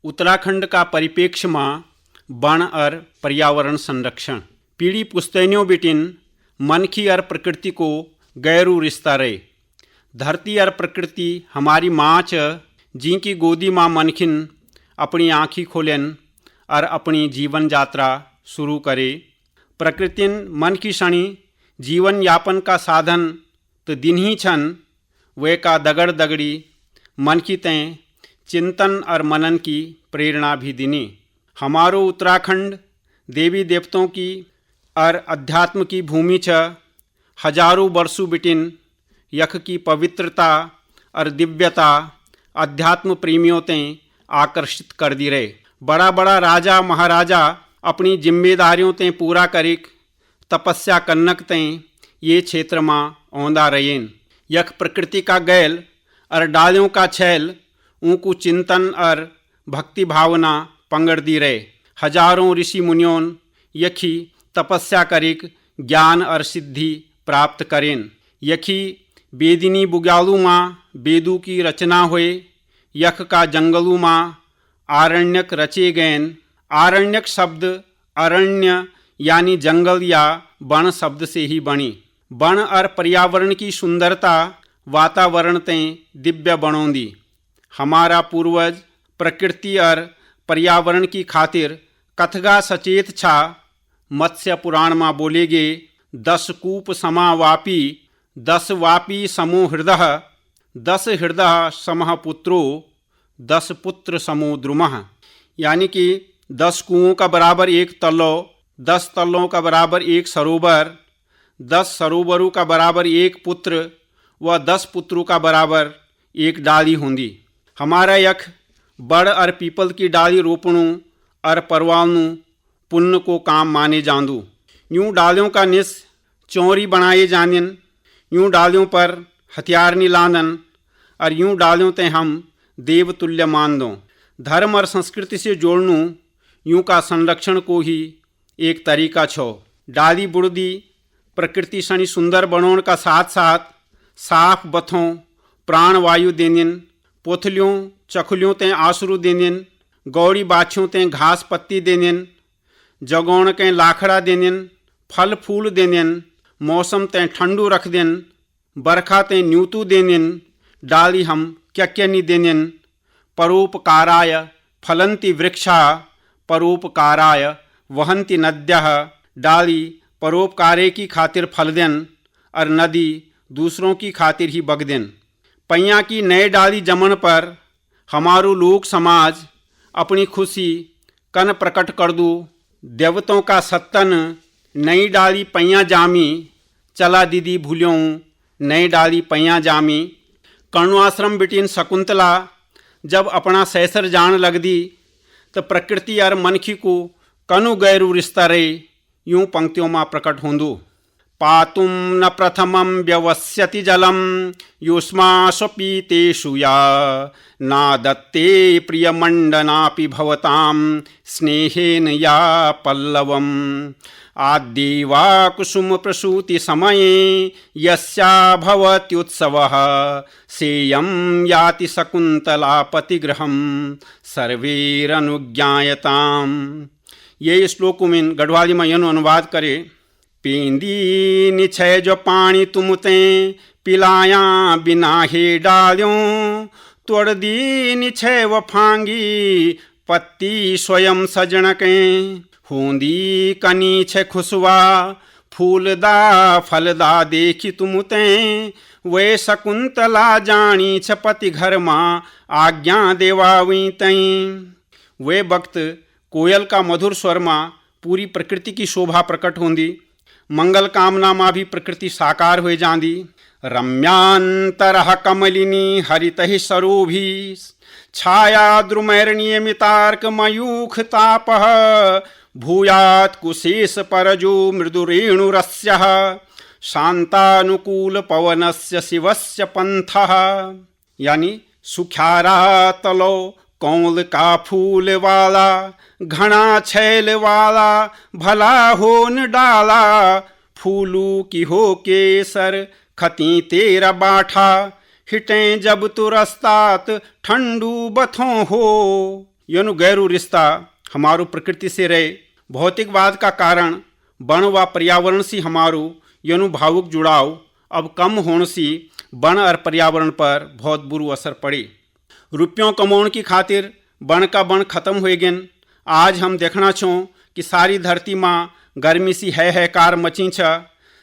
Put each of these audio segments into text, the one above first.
उत्तराखंड का परिप्रेक्ष्य में वन और पर्यावरण संरक्षण पीढ़ी पुश्तैनियों बिटिन मनखी और प्रकृति को गैरू रिश्ता रहे। धरती और प्रकृति हमारी माँ च, जिनकी गोदी माँ मनखिन अपनी आँखी खोलन और अपनी जीवन यात्रा शुरू करे। प्रकृतिन मन की शनि जीवन यापन का साधन तो दिन ही छन, वे का दगड़ दगड़ी मन की तय चिंतन और मनन की प्रेरणा भी दिनी। हमारो उत्तराखंड देवी देवताओं की और अध्यात्म की भूमि छ। हजारों वर्षों बिटिन यख की पवित्रता और दिव्यता अध्यात्म प्रेमियों ते आकर्षित कर दी रहे। बड़ा बड़ा राजा महाराजा अपनी जिम्मेदारियों ते पूरा करिक तपस्या कन्नक ते ये क्षेत्र में औंदा रहेन। यख प्रकृति का गैल और डालियों का छैल उनको चिंतन और भक्ति भावना पंगड़ दी रहे। हजारों ऋषि मुनियों यखी तपस्या करिक ज्ञान और सिद्धि प्राप्त करें। यखी बेदिनी बुग्यालू माँ वेदों की रचना हुए। यख का जंगलू माँ आरण्यक रचे गएन। आरण्यक शब्द अरण्य यानी जंगल या वन शब्द से ही बनी। वन और पर्यावरण की सुंदरता वातावरण ते दिव्य बनोंदी। हमारा पूर्वज प्रकृति और पर्यावरण की खातिर कथगा सचेत छा। मत्स्य पुराण में बोलेगे 10 कूप समा वापी 10 वापी समो हृदय 10 हृदय समः पुत्रो 10 पुत्र समो द्रुमः। यानी कि 10 कुओं का बराबर एक तलाव, 10 तलावों का बराबर एक सरोवर, 10 सरोवरों का बराबर एक पुत्र व 10 पुत्रों का बराबर एक डाली होंगी। हमारा यख बड़ और पीपल की डाली रोपणों और परवालनों पुण्य को काम माने जांदू। यूँ डालियों का निस चौरी बनाए जानिन, यूँ डालियों पर हथियार निलानन और यूँ डालियों ते हम देवतुल्य मान दो। धर्म और संस्कृति से जोड़नू यूँ का संरक्षण को ही एक तरीका छो। डाली बुड़दी प्रकृति शनि सुंदर बनोण का साथ साथ साफ बथों प्राण वायु देनिन। पोथलियों चखलियों ते आसरू देनिन। गौड़ी बाछियों ते घास पत्ती देनिन। जगौण के लाखड़ा देनिन। फल फूल देनिन। मौसम ते ठंडू रख देन। बरखा ते न्यूतू देनिन। डाली हम क्यक्यनी देनिन। परोपकाराय फलंती वृक्षा परोपकाराय वहंती नद्यः। डाली परोपकारे की खातिर फल देन और नदी दूसरों की खातिर ही बग देन। पैया की नए डाली जमन पर हमारो लोक समाज अपनी खुशी कन प्रकट कर दू। देवतों का सत्तन नई डाली पैया जामी चला दीदी भूल्यों नई डाली पैया जामी। कर्णवाश्रम बिटिन शकुंतला जब अपना सैसर जान लग दी तो प्रकृति और मनखी को कनु गैरू रिश्ता रहे। यूँ पंक्तियों में प्रकट होंदू। पातुम न प्रथमं व्यवस्यति जलम युष्मासु पीतेषु या ना दत्ते प्रियमंडनापि भवतां स्नेहेन या पल्लवम। आद्येवा कुसुम प्रसूति समये यस्या भवत्युत्सवः सेयं याति शकुन्तला पतिगृहं सर्वैरनुज्ञायताम्। ये श्लोक में गढ़वाली में यनु अनुवाद करे। पेंदी निछय जो पानी तुम ते पिलाया बिना हे डाल्यों। तोड़ दी निछय व फांगी पत्ती स्वयं सजन के। होंदी कनी छे खुशवा फूलदा फलदा देखी तुम ते। वे शकुंतला जानी छ पति घर माँ आज्ञा देवावी तई। वे वक्त कोयल का मधुर स्वर माँ पूरी प्रकृति की शोभा प्रकट होंदी। मंगल कामना माँ भी प्रकृति साकार हो जांदी। रम्यांतरः कमलिनी हरित ही सरोभी छाया द्रुमैर्नियमितार्क मयूख तापः। भूयात् कुशेष परजो मृदुरेणुरस्यः शांतानुकूल पवनस्य शिवस्य पंथः। यानी सुख्यारा तलो कौल का फूल वाला घना छैल वाला भला हो न डाला। फूलू की हो केसर खती तेरा बाठा हिटें जब तुरस्तात ठंडू बथों हो। यनु गहरो रिश्ता हमारो प्रकृति से रहे। भौतिकवाद का कारण वन व पर्यावरण से हमारो यनु भावुक जुड़ाव अब कम होने से वन और पर्यावरण पर बहुत बुरा असर पड़े। रुपयों कमाने की खातिर वन का वन खत्म हो गन। आज हम देखना छो कि सारी धरती में गर्मी सी है कार मची छ।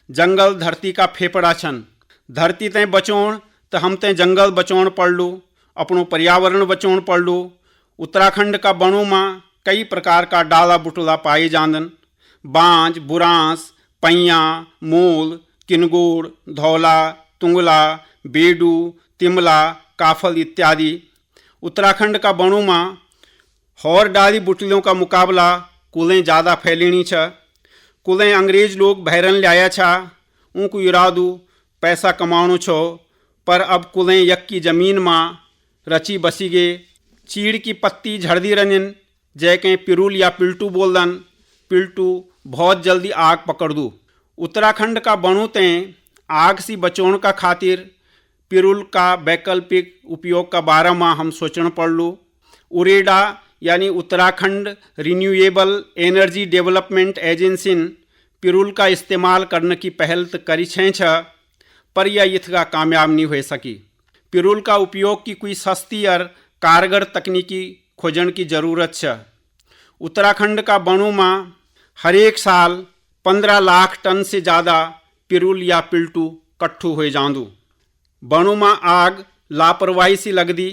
जंगल धरती का फेफड़ा छन। धरती तें बचोण तो हम तें जंगल बचोण पड़लू, अपनों पर्यावरण बचोण पड़लू। उत्तराखंड का वनों में कई प्रकार का डाला बुटला पाए जांदन। बांज, बुरांस, पैया, मूल, किनगोड़, धौला, तुंगला, बेडू, तिमला, काफल इत्यादि। उत्तराखंड का वनों में और डाली बुटलियों का मुकाबला कुलें ज़्यादा फैलनी छ। कुलें अंग्रेज लोग बहरन लाया छा, उनको इरादू पैसा कमाणो छो, पर अब कुलें यक की ज़मीन में रची बसी गे। चीड़ की पत्ती झड़दी रनिन, जैकें पिरुल या पिल्टू बोलदन। पिल्टू बहुत जल्दी आग पकड़ दू। उत्तराखंड का वनों तें आग से बचोण का खातिर पिरुल का वैकल्पिक उपयोग का बारे में हम सोचना पड़लू। उरेडा यानी Uttarakhand renewable energy development agency पिरुल का इस्तेमाल करने की पहल तो करी छ, पर यह इतना कामयाब नहीं हो सकी। पिरुल का उपयोग की कोई सस्ती और कारगर तकनीकी खोजन की ज़रूरत छ। उत्तराखंड का वनों में हर एक साल 15 लाख टन से ज़्यादा पिरुल या पिल्टू कट्ठू हो जांदू। वनों में आग लापरवाही से लगदी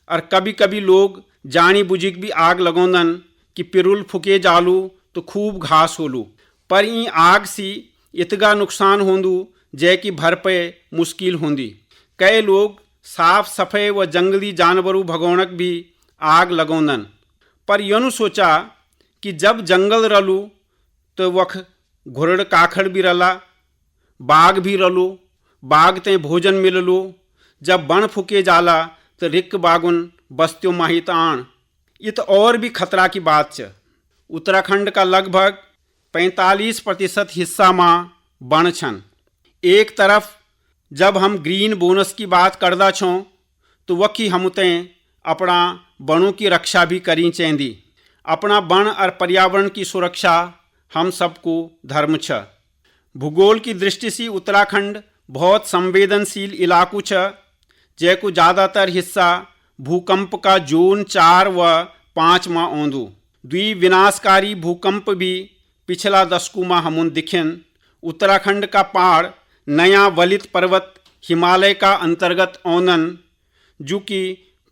और कभी कभी लोग जानी बुझी भी आग लगोंदन कि पिरुल फुके जालू तो खूब घास होलू, पर ई आग से इतगा नुकसान होंदू जै की भरपाई मुश्किल होंदी। कई लोग साफ सफाई व जंगली जानवरों भगोनक भी आग लगोंदन, पर यनु सोचा कि जब जंगल रलू तो वख घुरड़ काखड़ भी रला, बाघ भी रलू, बाघ ते भोजन मिललू। जब वन फुके जाला तो रिक बागुन बस्तियों माहित आण। ये तो और भी खतरा की बात छ। उत्तराखंड का लगभग 45% हिस्सा में वन छन। एक तरफ जब हम ग्रीन बोनस की बात करदा छो तो वकी हम तें अपना वनों की रक्षा भी करी चेंदी। अपना वन और पर्यावरण की सुरक्षा हम सबको धर्म छ। भूगोल की दृष्टि से उत्तराखंड बहुत संवेदनशील इलाकू छ, जैको ज़्यादातर हिस्सा भूकंप का जोन 4 व 5 में औंदू। द्वि विनाशकारी भूकंप भी पिछला दशकों में हमुन दिखन। उत्तराखंड का पहाड़ नया वलित पर्वत हिमालय का अंतर्गत औनन, जो कि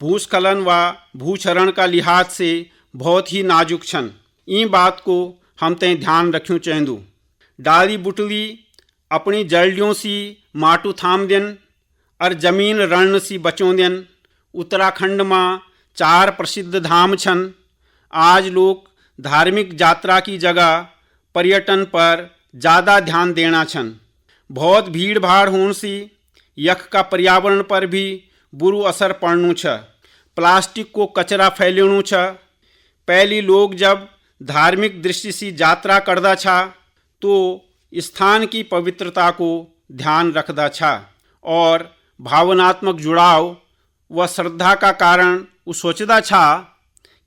भूस्खलन व भूक्षरण का लिहाज से बहुत ही नाजुक छन। ई बात को हम तें ध्यान रखूँ चेंदू। डाली बुटली अपनी जड़ियों से माटू थाम देन और जमीन रण से बचों देन। उत्तराखंड में 4 प्रसिद्ध धाम छन। आज लोग धार्मिक यात्रा की जगह पर्यटन पर ज़्यादा ध्यान देना छन। बहुत भीड़ भाड़ होने से यख का पर्यावरण पर भी बुरो असर पड़नू छ। प्लास्टिक को कचरा फैलनू छ। पहली लोग जब धार्मिक दृष्टि से यात्रा करदा छा तो स्थान की पवित्रता को ध्यान रखदा छा और भावनात्मक जुड़ाव व श्रद्धा का कारण वो सोचदा छा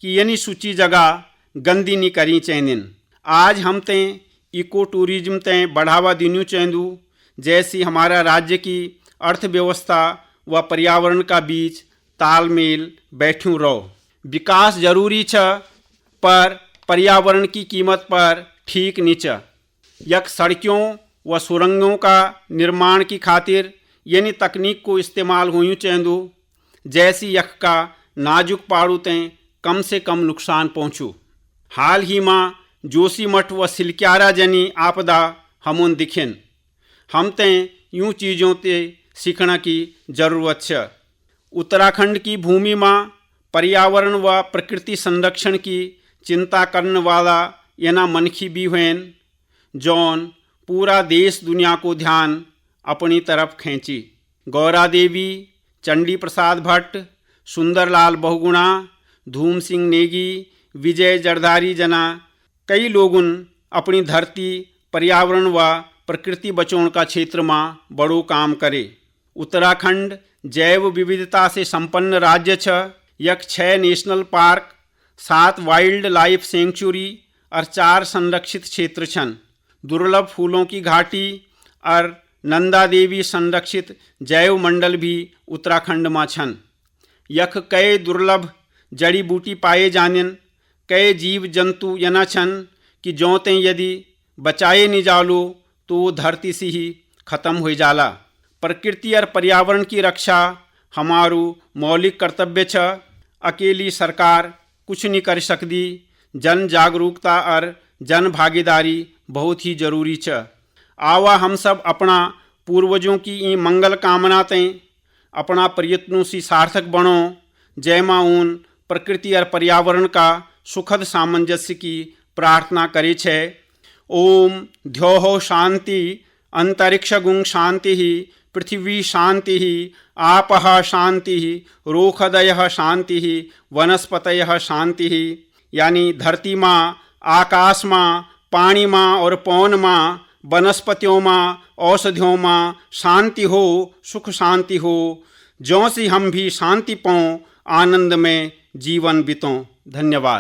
कि यानी सूची जगह गंदी नहीं करी चेंदिन। आज हम तें इको टूरिज्म तें बढ़ावा देनू चेंदू, जैसी हमारा राज्य की अर्थव्यवस्था व पर्यावरण का बीच तालमेल बैठूं रहो। विकास जरूरी छ, पर पर्यावरण की कीमत पर ठीक नीच। यक सड़कों व सुरंगों का निर्माण की खातिर यानी तकनीक को इस्तेमाल होयूं चेंदू, जैसी यख का नाजुक पहाड़ों तें कम से कम नुकसान पहुँचू। हाल ही में जोशीमठ व सिलक्यारा जनी आपदा हमुन दिखिन। हम तें यूँ चीज़ों ते सीखना की ज़रूरत छ। उत्तराखंड की भूमि में पर्यावरण व प्रकृति संरक्षण की चिंता करने वाला यना मनखी भी हुए जौन पूरा देश दुनिया को ध्यान अपनी तरफ खींची। गौरा देवी, चंडी प्रसाद भट्ट, सुंदरलाल बहुगुणा, धूम सिंह नेगी, विजय जरदारी जना कई लोगों अपनी धरती, पर्यावरण व प्रकृति बचाने का क्षेत्र में बड़ो काम करे। उत्तराखंड जैव विविधता से संपन्न राज्य छ। यक 6 national park, 7 wild life sanctuary और 4 संरक्षित क्षेत्र छन। दुर्लभ फूलों की घाटी और नंदा देवी संरक्षित जैव मंडल भी उत्तराखंड में छन। यख कई दुर्लभ जड़ी बूटी पाए जानिन, कई जीव जंतु यना छन कि जोते यदि बचाए नहीं जालो तो वो धरती से ही खत्म हो जाला। प्रकृति और पर्यावरण की रक्षा हमारू मौलिक कर्तव्य छ। अकेली सरकार कुछ नहीं कर सकती। जन जागरूकता और जन भागीदारी बहुत ही जरूरी छ। आवा हम सब अपना पूर्वजों की ई मंगल कामना तें अपना प्रयत्नों से सार्थक बनो, जयमा उन प्रकृति और पर्यावरण का सुखद सामंजस्य की प्रार्थना करे छे। ओम द्योः शांति, अंतरिक्ष गुं शांति, पृथ्वी शांति, आपः शांति, रोखदयः शांति, वनस्पतयः शांति। यानी धरती माँ, आकाश माँ, पानी माँ और पौन माँ, वनस्पतियों माँ, औषधियों माँ शांति हो, सुख शांति हो। ज्यों से हम भी शांति पाओ, आनंद में जीवन बितों। धन्यवाद।